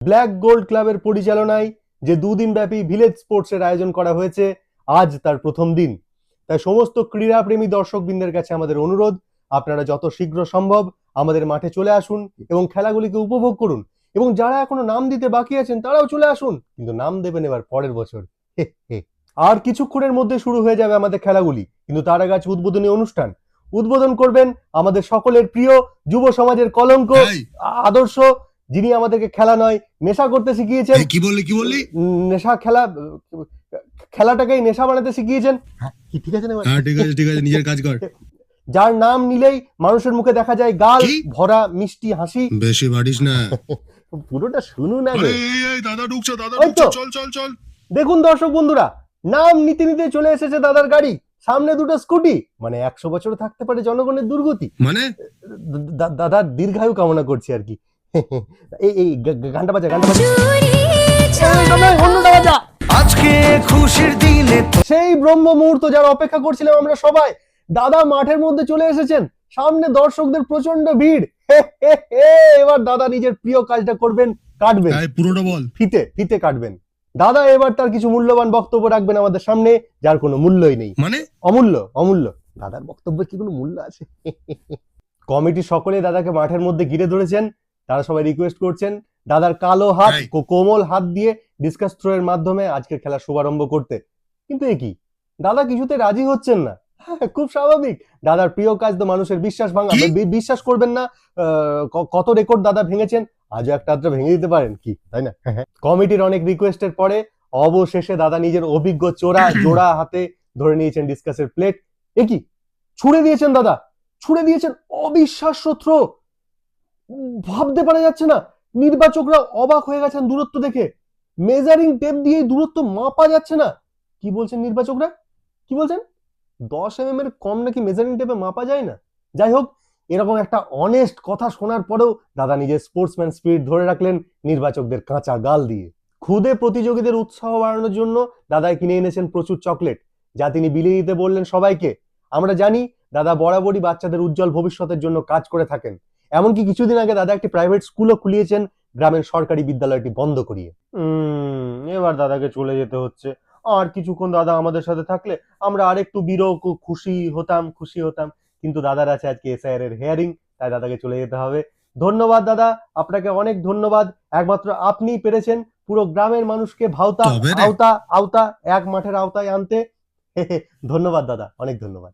Black gold ক্লাবের পরিচালনায় যে দুদিন ব্যাপী ভিলেজ স্পোর্টসের আয়োজন করা হয়েছে, আজ তার প্রথম দিন। তাই সমস্ত ক্রীড়াপ্রেমী দর্শকবৃন্দের কাছে আমাদের অনুরোধ, আপনারা যত শীঘ্র সম্ভব আমাদের মাঠে চলে আসুন এবং খেলাগুলিকে উপভোগ করুন। এবং যারা এখনো নাম দিতে বাকি আছেন তারাও চলে আসুন, কিন্তু নাম দেবেন এবার পরের বছর। আর কিছুক্ষণের মধ্যে শুরু হয়ে যাবে আমাদের খেলাগুলি, কিন্তু তার আগে আছে উদ্বোধনী অনুষ্ঠান। উদ্বোধন করবেন আমাদের সকলের প্রিয় যুব সমাজের কলঙ্ক, আদর্শ, যিনি আমাদেরকে খেলা নয় নেশা করতে শিখিয়েছেন। কি বললি নেশা খেলাটাকেই নেশা বানাতে শিখিয়েছেন। কি ঠিক আছে না? হ্যাঁ ঠিক আছে নিজের কাজ কর। যার নাম নিলেই মানুষের মুখে দেখা যায় গাল ভরা মিষ্টি হাসি। বেশি বাড়িস না। পুরোটা শুনুন আগে। দাদা ঢুকছে চল। দেখুন দর্শক বন্ধুরা, নাম নিতে নিতে চলে এসেছে দাদার গাড়ি, সামনে দুটো স্কুটি, মানে 100 বছর থাকতে পারে জনগণের দুর্গতি। মানে দাদার দীর্ঘায়ু কামনা করছি আর কি। এই গানটা বাজা আজকে খুশির দিনে সেই ব্রহ্ম মুহূর্ত যারা অপেক্ষা করছিলাম আমরা সবাই, দাদা মাঠের মধ্যে চলে এসেছেন, সামনে দর্শকদের প্রচন্ড ভিড়। এবার দাদা নিজের প্রিয় কাজটা করবেন, কাটবেন পুরোটা বল। ফিতে কাটবেন। দাদা এবার তার কিছু মূল্যবান বক্তব্য রাখবেন আমাদের সামনে, যার কোনো মূল্যই নেই, মানে অমূল্য। দাদার বক্তব্যের কি কোনো মূল্য আছে? কমিটি সকলে দাদাকে মাঠের মধ্যে ঘিরে ধরেছেন, তারা সবাই রিকোয়েস্ট করছেন দাদার কালো হাত, কোমল হাত দিয়ে ডিসকাস থ্রো এর মাধ্যমে আজকের খেলা শুভারম্ভ করতে। কিন্তু এ কি, দাদা কিছুতে রাজি হচ্ছেন না। খুব স্বাভাবিক, দাদার প্রিয় কাজ তো মানুষের বিশ্বাস ভাঙা। বিশ্বাস করবেন না কত রেকর্ড দাদা ভেঙেছেন, আজও একটা আধটা ভেঙে দিতে পারেন কি, তাই না? কমিটির অনেক রিকোয়েস্টের পরে অবশেষে দাদা নিজের অভিজ্ঞ জোড়া হাতে ধরে নিয়েছেন ডিসকাসের প্লেট। এ কি, ছুড়ে দিয়েছেন দাদা, ছুড়ে দিয়েছেন। অবিশ্বাস্য থ্রো, ভাবতে পারা যাচ্ছে না। নির্বাচকরা অবাক হয়ে গেছেন দূরত্ব দেখে, মেজারিং টেপ দিয়ে দূরত্ব মাপা যাচ্ছে না। কি বলছেন নির্বাচকরা, কি বলছেন? 10 mm এর কম নাকি মেজারিং টেপে মাপা যায় না। যাই হোক, এরকম একটা অনেস্ট কথা শোনার পরেও দাদা নিজের স্পোর্টসম্যান স্পিরিট ধরে রাখলেন নির্বাচকদের কাঁচা গাল দিয়ে। খুদে প্রতিযোগীদের উৎসাহ বাড়ানোর জন্য দাদাই কিনে এনেছেন প্রচুর চকলেট, যা তিনি বিলিয়ে দিতে বললেন সবাইকে। আমরা জানি দাদা বরাবরই বাচ্চাদের উজ্জ্বল ভবিষ্যতের জন্য কাজ করে থাকেন। এমনকি কিছুদিন আগে দাদা একটি প্রাইভেট স্কুলও খুলিয়েছেন গ্রামের সরকারি বিদ্যালয়টি বন্ধ করিয়ে। এবার দাদাকে চলে যেতে হচ্ছে। আর কিছুক্ষণ দাদা আমাদের সাথে থাকলে আমরা আরেকটু খুশি হতাম, কিন্তু দাদার আছে আজকে এসআইআর এর হেয়ারিং, তাই দাদাকে চলে যেতে হবে। ধন্যবাদ দাদা, আপনাকে অনেক ধন্যবাদ। একমাত্র আপনি পেরেছেন পুরো গ্রামের মানুষকে আওতা এক মাঠের আওতায় আনতে। ধন্যবাদ দাদা, অনেক ধন্যবাদ।